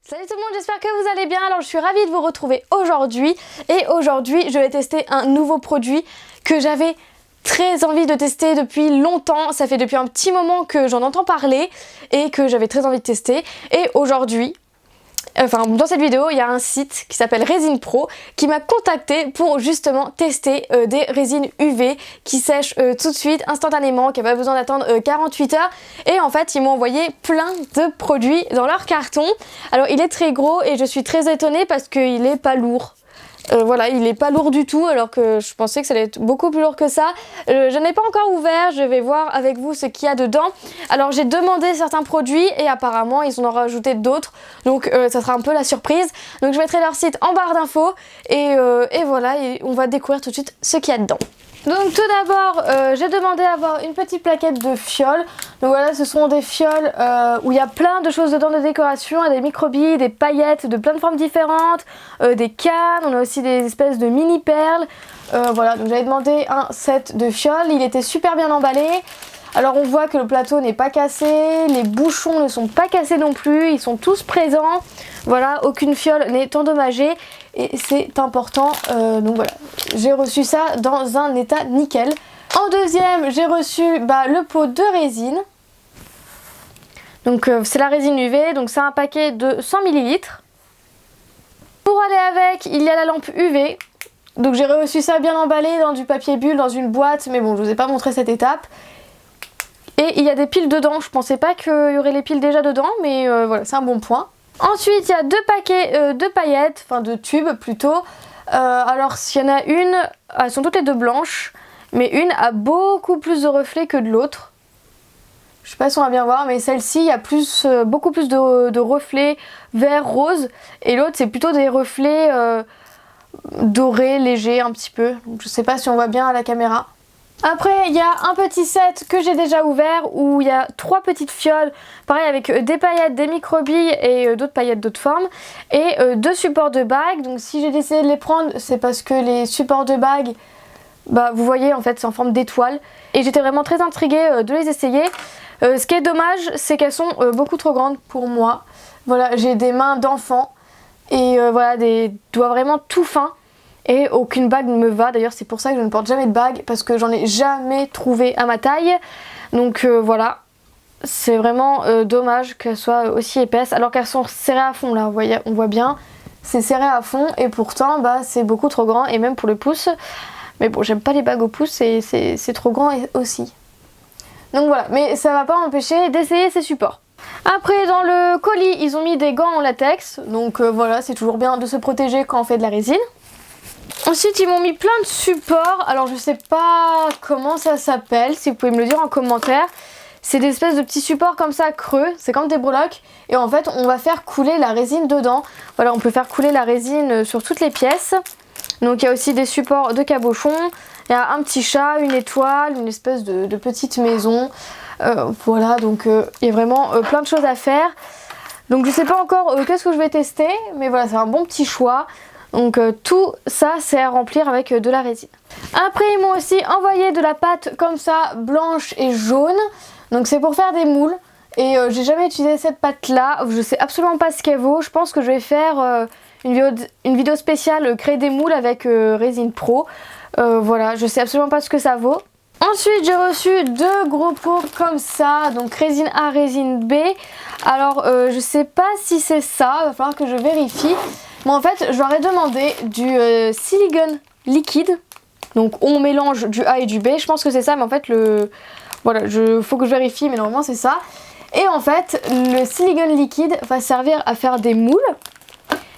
Salut tout le monde, j'espère que vous allez bien. Alors je suis ravie de vous retrouver aujourd'hui. Et aujourd'hui je vais tester un nouveau produit que j'avais très envie de tester depuis longtemps. Ça fait depuis un petit moment que j'en entends parler et que j'avais très envie de tester. Et aujourd'hui, dans cette vidéo, il y a un site qui s'appelle Resin Pro qui m'a contacté pour justement tester des résines UV qui sèchent tout de suite, instantanément, qui n'a pas besoin d'attendre 48 heures. Et en fait, ils m'ont envoyé plein de produits dans leur carton. Alors, il est très gros et je suis très étonnée parce qu'il n'est pas lourd. Voilà, il n'est pas lourd du tout alors que je pensais que ça allait être beaucoup plus lourd que ça. Je n'ai pas encore ouvert, je vais voir avec vous ce qu'il y a dedans. Alors j'ai demandé certains produits et apparemment ils en ont rajouté d'autres, donc ça sera un peu la surprise. Donc je mettrai leur site en barre d'infos et voilà, et on va découvrir tout de suite ce qu'il y a dedans. Donc tout d'abord, j'ai demandé à avoir une petite plaquette de fioles. Donc voilà, ce sont des fioles où il y a plein de choses dedans de décoration, des microbilles, des paillettes de plein de formes différentes, des cannes, on a aussi des espèces de mini perles. Voilà, donc j'avais demandé un set de fioles, il était super bien emballé. Alors on voit que le plateau n'est pas cassé, les bouchons ne sont pas cassés non plus, ils sont tous présents. Voilà, aucune fiole n'est endommagée et c'est important. Donc voilà, j'ai reçu ça dans un état nickel. En deuxième, j'ai reçu le pot de résine. Donc c'est la résine UV, donc c'est un paquet de 100 ml. Pour aller avec, il y a la lampe UV. Donc j'ai reçu ça bien emballé dans du papier bulle, dans une boîte, mais bon, je vous ai pas montré cette étape. Et il y a des piles dedans, je pensais pas qu'il y aurait les piles déjà dedans, mais voilà, c'est un bon point. Ensuite, il y a deux paquets de paillettes, enfin de tubes plutôt. Alors, s'il y en a une, elles sont toutes les deux blanches, mais une a beaucoup plus de reflets que de l'autre. Je sais pas si on va bien voir, mais celle-ci, il y a beaucoup plus de reflets vert, rose, et l'autre, c'est plutôt des reflets dorés, légers un petit peu. Donc, je sais pas si on voit bien à la caméra. Après, il y a un petit set que j'ai déjà ouvert où il y a 3 petites fioles, pareil avec des paillettes, des microbilles et d'autres paillettes d'autres formes, et 2 supports de bagues. Donc si j'ai décidé de les prendre, c'est parce que les supports de bagues, vous voyez en fait c'est en forme d'étoile, et j'étais vraiment très intriguée de les essayer. Ce qui est dommage, c'est qu'elles sont beaucoup trop grandes pour moi. Voilà, j'ai des mains d'enfant et voilà, des doigts vraiment tout fins. Et aucune bague ne me va, d'ailleurs c'est pour ça que je ne porte jamais de bague, parce que j'en ai jamais trouvé à ma taille. Donc voilà, c'est vraiment dommage qu'elles soient aussi épaisses, alors qu'elles sont serrées à fond là, vous voyez, on voit bien, c'est serré à fond, et pourtant c'est beaucoup trop grand, et même pour le pouce. Mais bon, j'aime pas les bagues au pouce, et c'est trop grand aussi. Donc voilà, mais ça va pas m'empêcher d'essayer ces supports. Après, dans le colis, ils ont mis des gants en latex, donc voilà, c'est toujours bien de se protéger quand on fait de la résine. Ensuite, ils m'ont mis plein de supports. Alors, je sais pas comment ça s'appelle, si vous pouvez me le dire en commentaire. C'est des espèces de petits supports comme ça, creux. C'est comme des breloques. Et en fait, on va faire couler la résine dedans. Voilà, on peut faire couler la résine sur toutes les pièces. Donc, il y a aussi des supports de cabochon. Il y a un petit chat, une étoile, une espèce de petite maison. Voilà, donc il y a vraiment plein de choses à faire. Donc, je sais pas encore qu'est-ce que je vais tester. Mais voilà, c'est un bon petit choix. Donc tout ça c'est à remplir avec de la résine. Après ils m'ont aussi envoyé de la pâte comme ça, blanche et jaune. Donc c'est pour faire des moules. Et j'ai jamais utilisé cette pâte là. Je sais absolument pas ce qu'elle vaut. Je pense que je vais faire une vidéo spéciale créer des moules avec Resin Pro. Voilà, je sais absolument pas ce que ça vaut. Ensuite j'ai reçu 2 gros pots comme ça, donc résine A, résine B. Alors je sais pas si c'est ça, il va falloir que je vérifie. Bon, en fait je leur ai demandé du silicone liquide. Donc on mélange du A et du B, je pense que c'est ça, mais en fait voilà, faut que je vérifie, mais normalement c'est ça. Et en fait le silicone liquide va servir à faire des moules,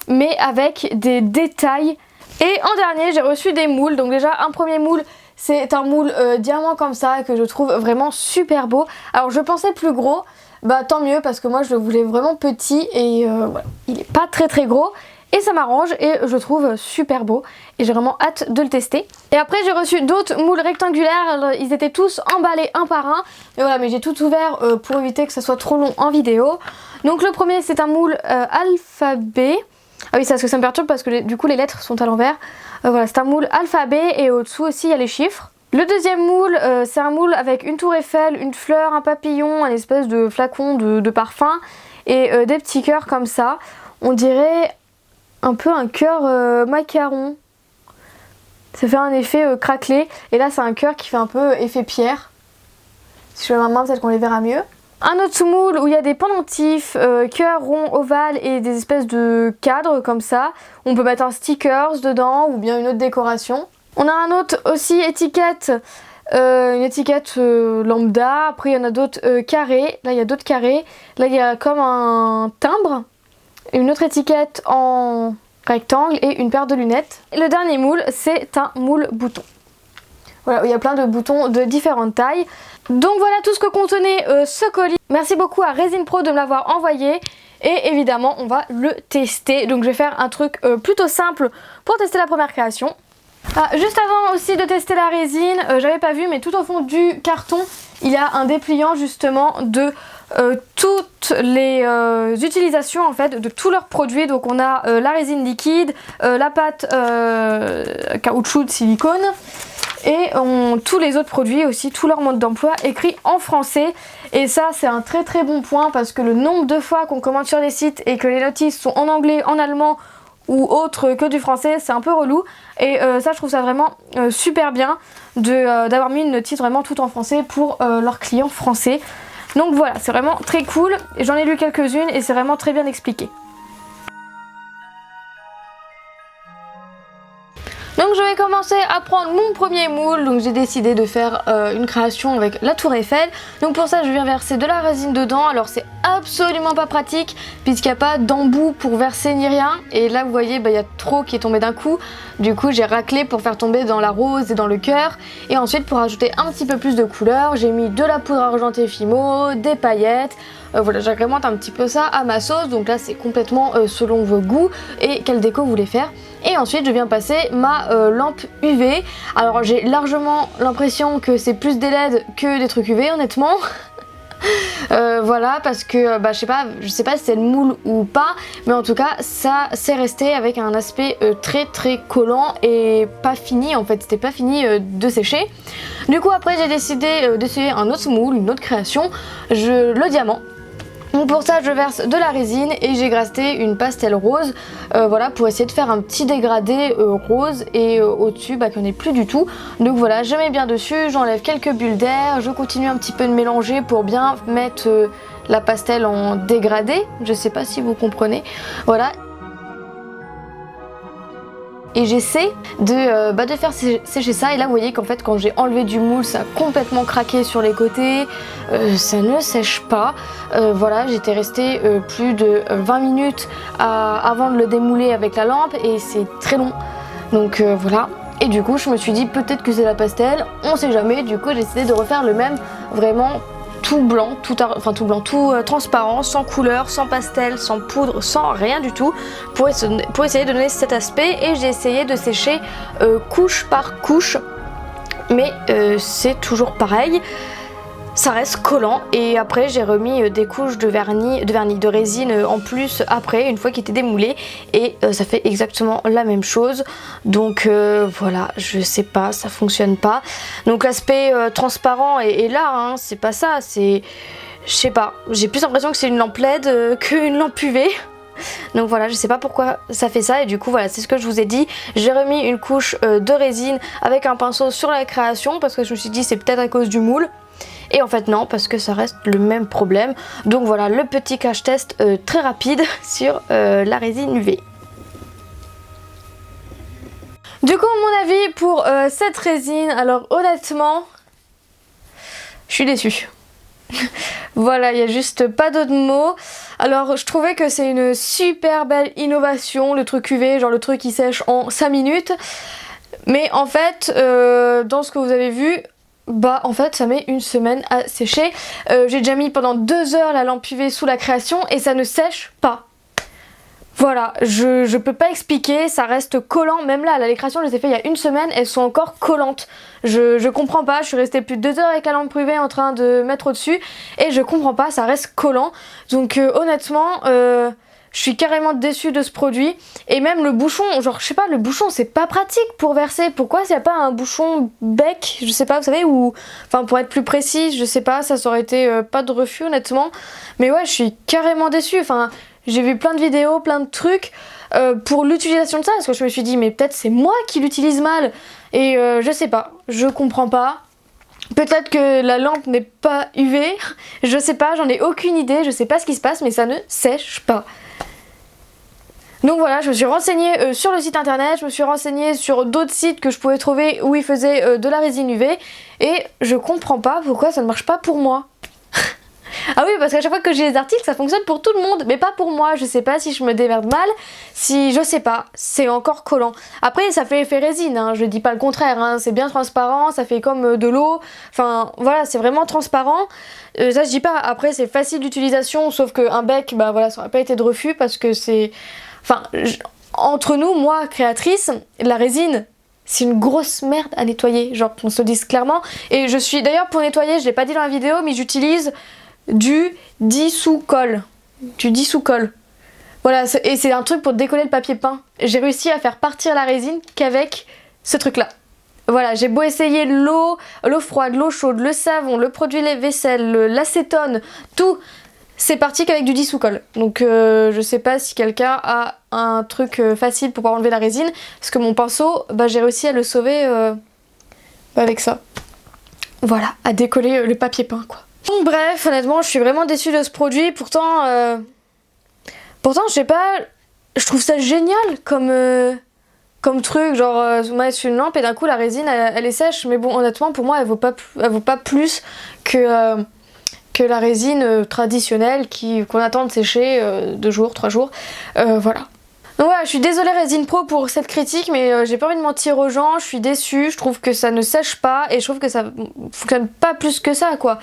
mais avec des détails. Et en dernier j'ai reçu des moules, donc déjà un premier moule. C'est un moule diamant comme ça que je trouve vraiment super beau. Alors je pensais plus gros, tant mieux parce que moi je le voulais vraiment petit et voilà, il est pas très gros et ça m'arrange et je trouve super beau et j'ai vraiment hâte de le tester. Et après j'ai reçu d'autres moules rectangulaires, alors, ils étaient tous emballés un par un, mais voilà, mais j'ai tout ouvert pour éviter que ça soit trop long en vidéo. Donc le premier c'est un moule alphabet. Ah oui, c'est parce que ça me perturbe parce que du coup les lettres sont à l'envers. Voilà, c'est un moule alphabet et au-dessous aussi il y a les chiffres. Le deuxième moule, c'est un moule avec une tour Eiffel, une fleur, un papillon, un espèce de flacon de parfum et des petits cœurs comme ça. On dirait un peu un cœur macaron. Ça fait un effet craquelé. Et là c'est un cœur qui fait un peu effet pierre. Si je mets ma main peut-être qu'on les verra mieux. Un autre sous-moule où il y a des pendentifs, cœur rond, ovale et des espèces de cadres comme ça. On peut mettre un stickers dedans ou bien une autre décoration. On a un autre aussi étiquette, une étiquette lambda. Après il y en a d'autres carrés. Là il y a d'autres carrés. Là il y a comme un timbre. Une autre étiquette en rectangle et une paire de lunettes. Et le dernier moule c'est un moule bouton. Voilà, il y a plein de boutons de différentes tailles. Donc voilà tout ce que contenait ce colis. Merci beaucoup à Resin Pro de me l'avoir envoyé. Et évidemment on va le tester. Donc je vais faire un truc plutôt simple pour tester la première création. Juste avant aussi de tester la résine, j'avais pas vu mais tout au fond du carton il y a un dépliant justement de toutes les utilisations en fait de tous leurs produits. Donc on a la résine liquide, la pâte caoutchouc de silicone et tous les autres produits aussi, tout leur mode d'emploi écrit en français. Et ça c'est un très très bon point parce que le nombre de fois qu'on commande sur les sites et que les notices sont en anglais, en allemand ou autre que du français, c'est un peu relou. Et ça je trouve ça vraiment super bien d'avoir mis une notice vraiment tout en français pour leurs clients français. Donc voilà, c'est vraiment très cool. J'en ai lu quelques-unes et c'est vraiment très bien expliqué. Donc je vais commencer à prendre mon premier moule. Donc j'ai décidé de faire une création avec la tour Eiffel. Donc pour ça je viens verser de la résine dedans. Alors c'est absolument pas pratique puisqu'il n'y a pas d'embout pour verser ni rien. Et là vous voyez il y a trop qui est tombé d'un coup. Du coup j'ai raclé pour faire tomber dans la rose et dans le cœur. Et ensuite pour ajouter un petit peu plus de couleur, j'ai mis de la poudre argentée Fimo, des paillettes. Voilà, j'agrémente un petit peu ça à ma sauce. Donc là c'est complètement selon vos goûts et quelle déco vous voulez faire. Et ensuite je viens passer ma lampe UV. Alors j'ai largement l'impression que c'est plus des LED que des trucs UV honnêtement. Voilà parce que je sais pas si c'est le moule ou pas, mais en tout cas ça c'est resté avec un aspect très très collant et pas fini en fait, c'était pas fini de sécher. Du coup après j'ai décidé d'essayer un autre moule, une autre création, le diamant. Donc pour ça je verse de la résine et j'ai grassé une pastel rose voilà, pour essayer de faire un petit dégradé rose et au-dessus qu'il n'y en ait plus du tout. Donc voilà, je mets bien dessus, j'enlève quelques bulles d'air, je continue un petit peu de mélanger pour bien mettre la pastel en dégradé, je sais pas si vous comprenez, voilà. Et j'essaie de faire sécher ça et là vous voyez qu'en fait quand j'ai enlevé du moule ça a complètement craqué sur les côtés, ça ne sèche pas, voilà j'étais restée plus de 20 minutes avant de le démouler avec la lampe et c'est très long donc voilà. Et du coup je me suis dit peut-être que c'est la pastel, on sait jamais, du coup j'ai décidé de refaire le même vraiment tout blanc, tout transparent, sans couleur, sans pastel, sans poudre, sans rien du tout pour essayer de donner cet aspect. Et j'ai essayé de sécher couche par couche mais c'est toujours pareil, ça reste collant. Et après j'ai remis des couches de résine en plus après une fois qu'il était démoulé et ça fait exactement la même chose. Donc voilà, je sais pas, ça fonctionne pas. Donc l'aspect transparent est là, hein, c'est pas ça, c'est... Je sais pas, j'ai plus l'impression que c'est une lampe LED qu'une lampe UV. Donc voilà, je sais pas pourquoi ça fait ça et du coup voilà, c'est ce que je vous ai dit. J'ai remis une couche de résine avec un pinceau sur la création parce que je me suis dit c'est peut-être à cause du moule. Et en fait non, parce que ça reste le même problème. Donc voilà, le petit cache test très rapide sur la résine UV. Du coup mon avis pour cette résine, alors honnêtement, je suis déçue. Voilà, il n'y a juste pas d'autres mots. Alors je trouvais que c'est une super belle innovation, le truc UV, genre le truc qui sèche en 5 minutes. Mais en fait, dans ce que vous avez vu, en fait ça met une semaine à sécher. J'ai déjà mis pendant 2 heures la lampe UV sous la création et ça ne sèche pas. Voilà, je peux pas expliquer, ça reste collant. Même là, les créations je les ai fait il y a 1 semaine, elles sont encore collantes. Je comprends pas, je suis restée plus de 2 heures avec la lampe UV en train de mettre au-dessus et je comprends pas, ça reste collant. Donc honnêtement, je suis carrément déçue de ce produit. Et même le bouchon, genre je sais pas, le bouchon c'est pas pratique pour verser. Pourquoi s'il n'y a pas un bouchon bec, je sais pas, vous savez, ou... Enfin pour être plus précise, je sais pas, ça aurait été pas de refus honnêtement. Mais ouais, je suis carrément déçue, enfin... j'ai vu plein de vidéos, plein de trucs pour l'utilisation de ça, parce que je me suis dit mais peut-être c'est moi qui l'utilise mal, et je sais pas, je comprends pas. Peut-être que la lampe n'est pas UV, je sais pas, j'en ai aucune idée, je sais pas ce qui se passe, mais ça ne sèche pas. Donc voilà, je me suis renseignée sur le site internet, je me suis renseignée sur d'autres sites que je pouvais trouver où ils faisaient de la résine UV, et je comprends pas pourquoi ça ne marche pas pour moi. Ah oui, parce qu'à chaque fois que j'ai les articles, ça fonctionne pour tout le monde, mais pas pour moi. Je sais pas si je me démerde mal, si je sais pas, c'est encore collant. Après, ça fait effet résine, hein, je dis pas le contraire, hein, c'est bien transparent, ça fait comme de l'eau, enfin voilà, c'est vraiment transparent. Ça je dis pas, après c'est facile d'utilisation, sauf qu'un bec, bah voilà, ça aurait pas été de refus parce que c'est... Enfin, entre nous, moi, créatrice, la résine, c'est une grosse merde à nettoyer, genre qu'on se le dise clairement. Et je suis, d'ailleurs pour nettoyer, je l'ai pas dit dans la vidéo, mais j'utilise du dissous-colle. Du dissous-colle. Voilà, et c'est un truc pour décoller le papier peint. J'ai réussi à faire partir la résine qu'avec ce truc-là. Voilà, j'ai beau essayer l'eau froide, l'eau chaude, le savon, le produit vaisselle, l'acétone, tout, c'est parti qu'avec du dissous-colle. Donc je sais pas si quelqu'un a un truc facile pour pouvoir enlever la résine, parce que mon pinceau, bah, j'ai réussi à le sauver avec ça. Voilà, à décoller le papier peint quoi. Donc bref, honnêtement, je suis vraiment déçue de ce produit. Pourtant, je sais pas, je trouve ça génial comme truc, genre on met sur une lampe et d'un coup la résine elle est sèche. Mais bon, honnêtement, pour moi, elle vaut pas plus que la résine traditionnelle qu'on attend de sécher 2 jours, 3 jours. Voilà. Donc voilà, je suis désolée Resin Pro pour cette critique, mais j'ai pas envie de mentir aux gens, je suis déçue, je trouve que ça ne sèche pas et je trouve que ça fonctionne pas plus que ça quoi.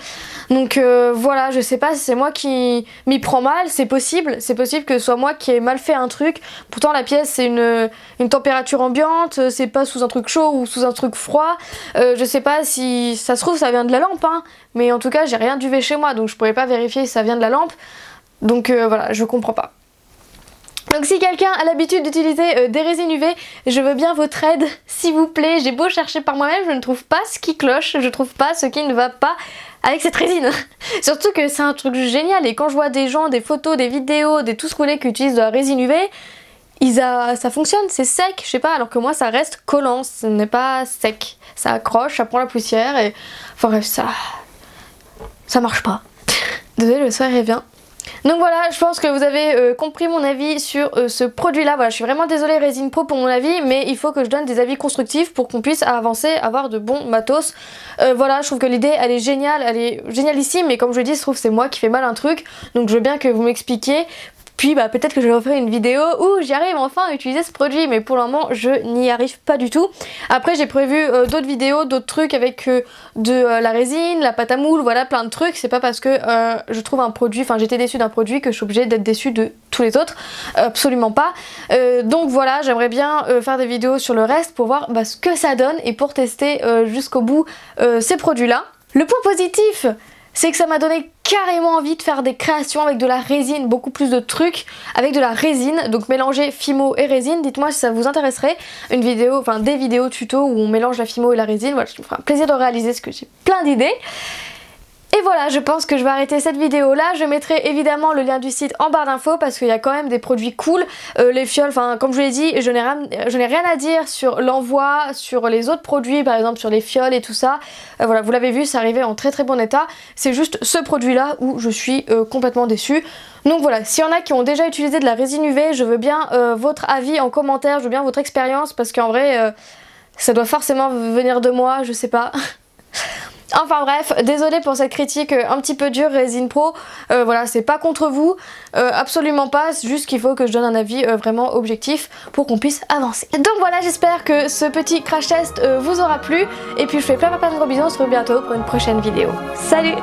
Donc voilà, je sais pas si c'est moi qui m'y prends mal, c'est possible que ce soit moi qui ai mal fait un truc. Pourtant la pièce c'est une température ambiante, c'est pas sous un truc chaud ou sous un truc froid. Je sais pas si ça se trouve ça vient de la lampe, hein, mais en tout cas j'ai rien d'UV chez moi donc je pourrais pas vérifier si ça vient de la lampe. Donc voilà, je comprends pas. Donc si quelqu'un a l'habitude d'utiliser des résines UV, je veux bien votre aide, s'il vous plaît. J'ai beau chercher par moi-même, je ne trouve pas ce qui cloche, je trouve pas ce qui ne va pas avec cette résine. Surtout que c'est un truc génial et quand je vois des gens, des photos, des vidéos, tout ce qu'on voulait qui utilisent de la résine UV, ça fonctionne, c'est sec, je sais pas, alors que moi ça reste collant, ce n'est pas sec. Ça accroche, ça prend la poussière et... Enfin bref, ça marche pas. Désolée, le soir revient. Donc voilà, je pense que vous avez compris mon avis sur ce produit là. Voilà, je suis vraiment désolée Resin Pro pour mon avis, mais il faut que je donne des avis constructifs pour qu'on puisse avancer, avoir de bons matos. Voilà, je trouve que l'idée elle est géniale, elle est génialissime, mais comme je dis, je trouve que c'est moi qui fais mal un truc, donc je veux bien que vous m'expliquiez. Puis bah peut-être que je vais refaire une vidéo où j'y arrive enfin à utiliser ce produit, mais pour le moment je n'y arrive pas du tout. Après j'ai prévu d'autres vidéos, d'autres trucs avec de la résine, la pâte à moule, voilà plein de trucs. C'est pas parce que je trouve un produit, enfin j'étais déçue d'un produit que je suis obligée d'être déçue de tous les autres, absolument pas. Donc voilà, j'aimerais bien faire des vidéos sur le reste pour voir ce que ça donne et pour tester jusqu'au bout ces produits là. Le point positif, c'est que ça m'a donné carrément envie de faire des créations avec de la résine, beaucoup plus de trucs avec de la résine, donc mélanger Fimo et résine. Dites-moi si ça vous intéresserait, une vidéo, enfin des vidéos tuto où on mélange la Fimo et la résine. Voilà, je me ferai un plaisir de réaliser parce que j'ai plein d'idées. Et voilà, je pense que je vais arrêter cette vidéo là. Je mettrai évidemment le lien du site en barre d'infos parce qu'il y a quand même des produits cool. Les fioles, enfin comme je vous l'ai dit, je n'ai rien à dire sur l'envoi, sur les autres produits, par exemple sur les fioles et tout ça. Voilà, vous l'avez vu, c'est arrivé en très très bon état. C'est juste ce produit là où je suis complètement déçue. Donc voilà, s'il y en a qui ont déjà utilisé de la résine UV, je veux bien votre avis en commentaire, je veux bien votre expérience parce qu'en vrai, ça doit forcément venir de moi, je sais pas. Enfin bref, désolée pour cette critique un petit peu dure Resin Pro, voilà, c'est pas contre vous, absolument pas, c'est juste qu'il faut que je donne un avis vraiment objectif pour qu'on puisse avancer. Donc voilà, j'espère que ce petit crash test vous aura plu, et puis je fais plein de gros bisous, on se retrouve bientôt pour une prochaine vidéo. Salut!